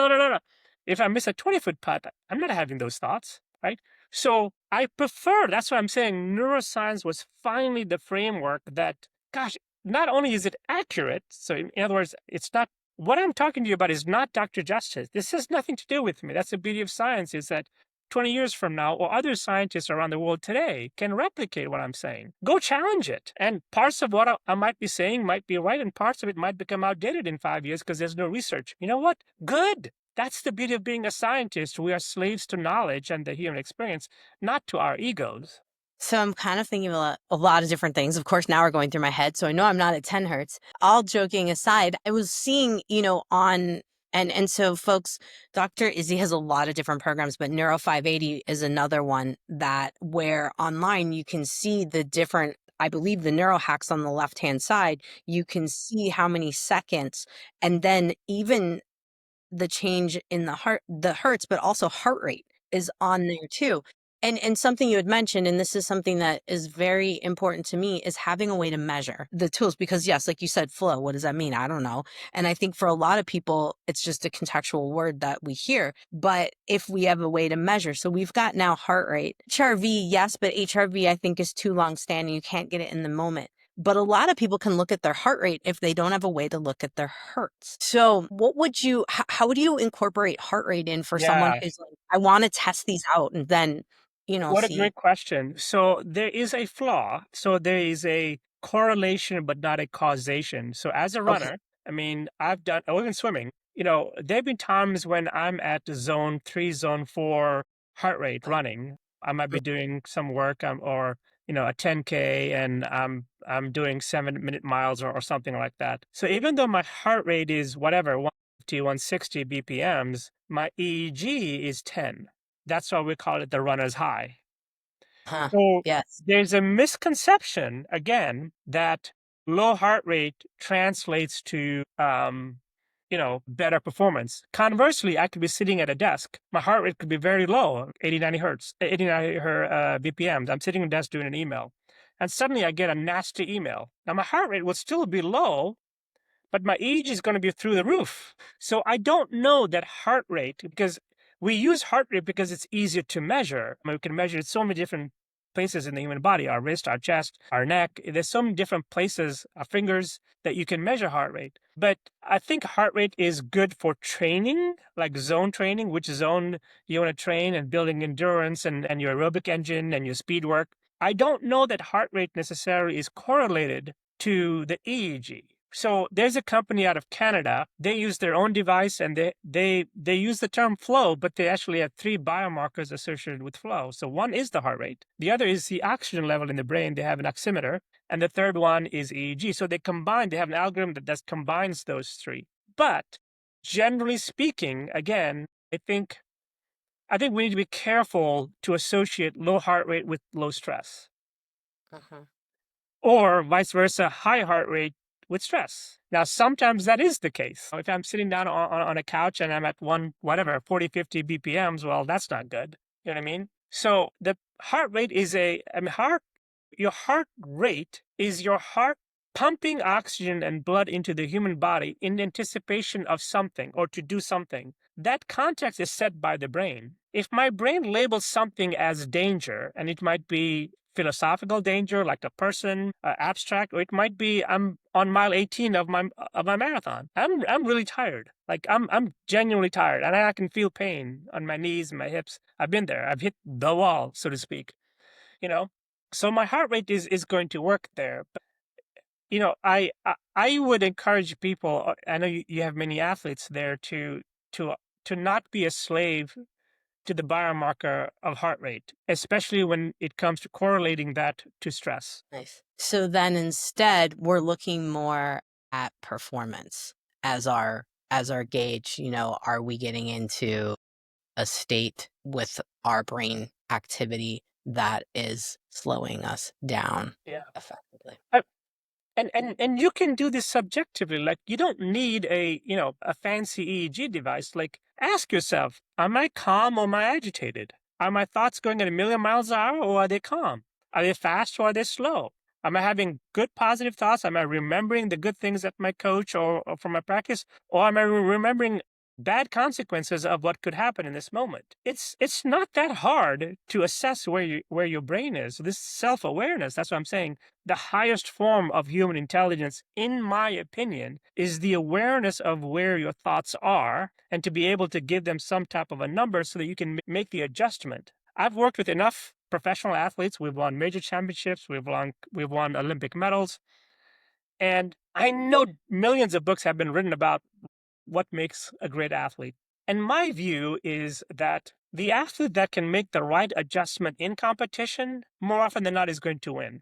If I miss a 20-foot putt, I'm not having those thoughts, right? So I prefer, that's why I'm saying neuroscience was finally the framework that, gosh, not only is it accurate, so in other words, it's not what I'm talking to you about is not Dr. Justice. This has nothing to do with me. That's the beauty of science, is that 20 years from now, or other scientists around the world today can replicate what I'm saying. Go challenge it. And parts of what I might be saying might be right, and parts of it might become outdated in 5 years because there's no research. You know what? Good. That's the beauty of being a scientist. We are slaves to knowledge and the human experience, not to our egos. So I'm kind of thinking of a lot of different things. Of course, now are going through my head. So I know I'm not at 10 hertz. All joking aside, I was seeing, and so folks, Dr. Izzy has a lot of different programs, but Neuro 580 is another one that where online you can see the different, I believe the neurohacks on the left-hand side, you can see how many seconds, and then even the change in the hertz, but also heart rate is on there too. And something you had mentioned, and this is something that is very important to me, is having a way to measure the tools. Because yes, like you said, flow, what does that mean? I don't know. And I think for a lot of people, it's just a contextual word that we hear. But if we have a way to measure, so we've got now heart rate, HRV, yes, but HRV I think is too long standing. You can't get it in the moment. But a lot of people can look at their heart rate if they don't have a way to look at their hertz. So what would how would you incorporate heart rate in for someone Yeah. who's like, I want to test these out and then, What a see. great question. So there is a flaw. So there is a correlation, but not a causation. So as a Okay. runner, I mean, I work in swimming. there have been times when I'm at zone 3, zone 4 heart rate running. I might be doing some work or a 10K, and I'm doing 7-minute miles or something like that. So even though my heart rate is whatever, 150, 160 BPMs, my EEG is 10. That's why we call it the runner's high. Huh. So Yes. there's a misconception, again, that low heart rate translates to, better performance. Conversely, I could be sitting at a desk. My heart rate could be very low, 80, 90 hertz, 80, 90 BPMs. I'm sitting at a desk doing an email. And suddenly I get a nasty email. Now, my heart rate would still be low, but my EEG is going to be through the roof. So I don't know that heart rate, because we use heart rate because it's easier to measure. I mean, we can measure it so many different places in the human body, our wrist, our chest, our neck. There's so many different places, our fingers, that you can measure heart rate. But I think heart rate is good for training, like zone training, which zone you want to train, and building endurance and your aerobic engine and your speed work. I don't know that heart rate necessarily is correlated to the EEG. So there's a company out of Canada. They use their own device, and they use the term flow, but they actually have 3 biomarkers associated with flow. So one is the heart rate. The other is the oxygen level in the brain. They have an oximeter. And the third one is EEG. So they have an algorithm that combines those 3. But generally speaking, again, I think we need to be careful to associate low heart rate with low stress, or vice versa, high heart rate with stress. Now, sometimes that is the case. If I'm sitting down on a couch and I'm at 40, 50 BPMs, well, that's not good. You know what I mean? So the heart rate is your heart rate is your heart pumping oxygen and blood into the human body in anticipation of something or to do something. That context is set by the brain. If my brain labels something as danger, and it might be philosophical danger, like a person, abstract, or it might be I'm on mile 18 of my marathon. I'm really tired. Like I'm genuinely tired, and I can feel pain on my knees and my hips. I've been there. I've hit the wall, so to speak. So my heart rate is going to work there. But I would encourage people. I know you have many athletes there to not be a slave to the biomarker of heart rate, especially when it comes to correlating that to stress. Nice. So then instead, we're looking more at performance as our gauge. Are we getting into a state with our brain activity that is slowing us down Yeah. effectively? And you can do this subjectively. Like, you don't need a fancy EEG device. Like, ask yourself, am I calm or am I agitated? Are my thoughts going at 1,000,000 miles an hour, or are they calm? Are they fast or are they slow? Am I having good positive thoughts? Am I remembering the good things that my coach or from my practice? Or am I remembering bad consequences of what could happen in this moment? It's not that hard to assess where your brain is. This self-awareness, that's what I'm saying. The highest form of human intelligence, in my opinion, is the awareness of where your thoughts are, and to be able to give them some type of a number so that you can make the adjustment. I've worked with enough professional athletes. We've won major championships. We've won Olympic medals. And I know millions of books have been written about what makes a great athlete. And my view is that the athlete that can make the right adjustment in competition, more often than not, is going to win.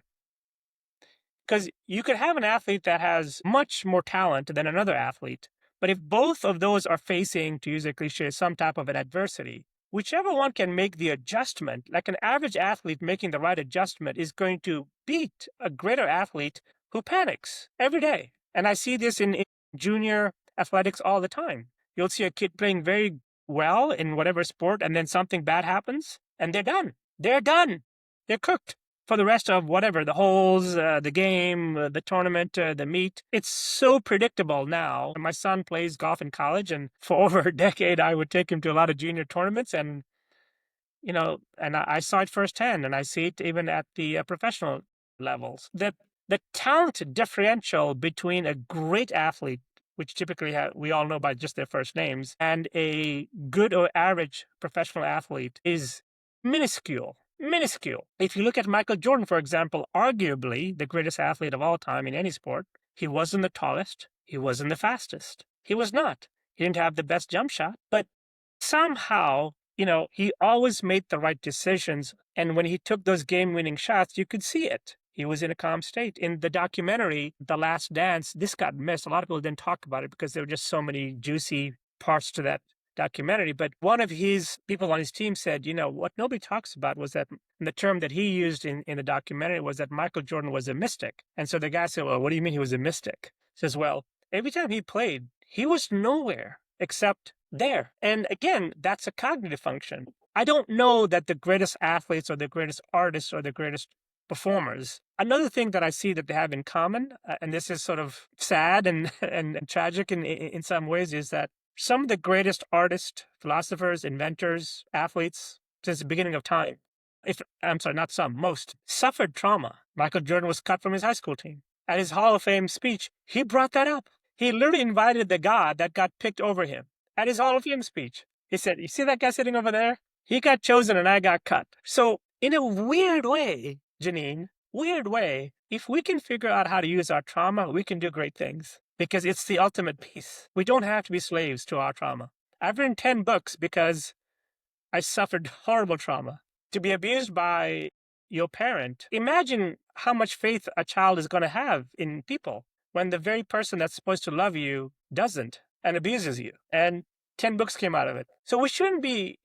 Because you could have an athlete that has much more talent than another athlete, but if both of those are facing, to use a cliche, some type of an adversity, whichever one can make the adjustment, like an average athlete making the right adjustment, is going to beat a greater athlete who panics every day. And I see this in junior athletics all the time. You'll see a kid playing very well in whatever sport, and then something bad happens, and they're done. They're done. They're cooked for the rest of whatever, the holes, the game, the tournament, the meet. It's so predictable now. My son plays golf in college, and for over a decade, I would take him to a lot of junior tournaments, and I saw it firsthand, and I see it even at the professional levels. The talent differential between a great athlete, which typically we all know by just their first names, and a good or average professional athlete is minuscule. Minuscule. If you look at Michael Jordan, for example, arguably the greatest athlete of all time in any sport, he wasn't the tallest. He wasn't the fastest. He was not. He didn't have the best jump shot, but somehow, he always made the right decisions. And when he took those game-winning shots, you could see it. He was in a calm state. In the documentary, The Last Dance, this got missed. A lot of people didn't talk about it because there were just so many juicy parts to that documentary. But one of his people on his team said, what nobody talks about was that the term that he used in the documentary was that Michael Jordan was a mystic. And so the guy said, well, what do you mean he was a mystic? He says, well, every time he played, he was nowhere except there. And again, that's a cognitive function. I don't know that the greatest athletes or the greatest artists or the greatest performers. Another thing that I see that they have in common, and this is sort of sad and tragic in some ways, is that some of the greatest artists, philosophers, inventors, athletes since the beginning of time, most, suffered trauma. Michael Jordan was cut from his high school team. At his Hall of Fame speech, he brought that up. He literally invited the god that got picked over him at his Hall of Fame speech. He said, you see that guy sitting over there? He got chosen and I got cut. So in a weird way, Jannine, if we can figure out how to use our trauma, we can do great things because it's the ultimate peace. We don't have to be slaves to our trauma. I've written 10 books because I suffered horrible trauma. To be abused by your parent, imagine how much faith a child is going to have in people when the very person that's supposed to love you doesn't and abuses you. And 10 books came out of it. So we shouldn't be,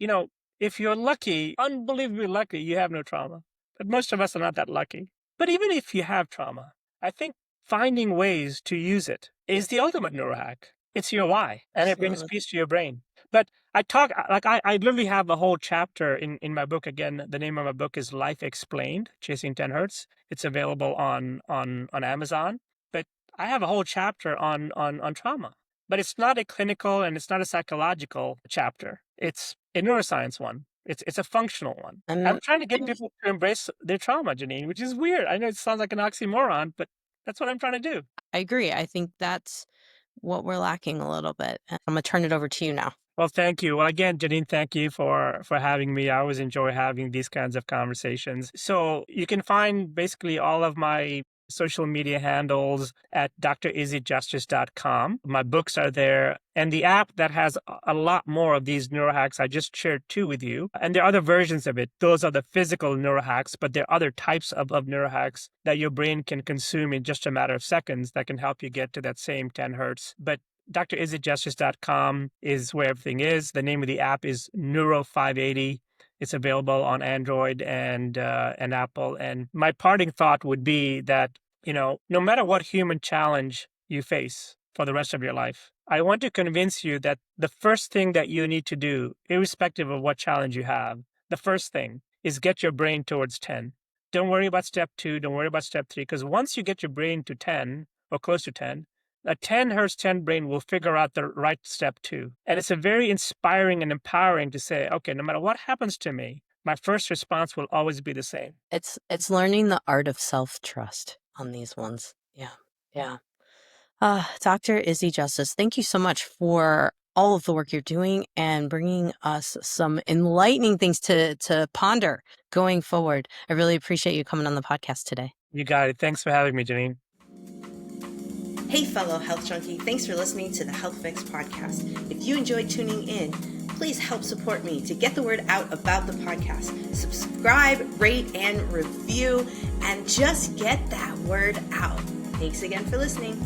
if you're lucky, unbelievably lucky, you have no trauma. But most of us are not that lucky. But even if you have trauma, I think finding ways to use it is the ultimate neurohack. It's your why, and it brings peace to your brain. But I literally have a whole chapter in my book. Again, the name of my book is Life Explained, Chasing 10 Hertz. It's available on Amazon. But I have a whole chapter on trauma. But it's not a clinical and it's not a psychological chapter. It's a neuroscience one. It's a functional one. I'm trying to get people to embrace their trauma, Jannine, which is weird. I know it sounds like an oxymoron, but that's what I'm trying to do. I agree. I think that's what we're lacking a little bit. I'm going to turn it over to you now. Well, thank you. Well, again, Jannine, thank you for having me. I always enjoy having these kinds of conversations. So you can find basically all of my social media handles at drizzyjustice.com. My books are there. And the app that has a lot more of these neurohacks, I just shared 2 with you. And there are other versions of it. Those are the physical neurohacks, but there are other types of neurohacks that your brain can consume in just a matter of seconds that can help you get to that same 10 hertz. But drizzyjustice.com is where everything is. The name of the app is Neuro 580. It's available on Android and Apple. And my parting thought would be that, no matter what human challenge you face for the rest of your life, I want to convince you that the first thing that you need to do, irrespective of what challenge you have, the first thing is get your brain towards 10. Don't worry about step 2. Don't worry about step 3. Because once you get your brain to 10 or close to 10, a 10 Hertz 10 brain will figure out the right step 2. And it's a very inspiring and empowering to say, okay, no matter what happens to me, my first response will always be the same. It's learning the art of self-trust on these ones. Yeah. Dr. Izzy Justice, thank you so much for all of the work you're doing and bringing us some enlightening things to ponder going forward. I really appreciate you coming on the podcast today. You got it. Thanks for having me, Jannine. Hey, fellow health junkie, thanks for listening to the Health Fix podcast. If you enjoyed tuning in, please help support me to get the word out about the podcast. Subscribe, rate, and review, and just get that word out. Thanks again for listening.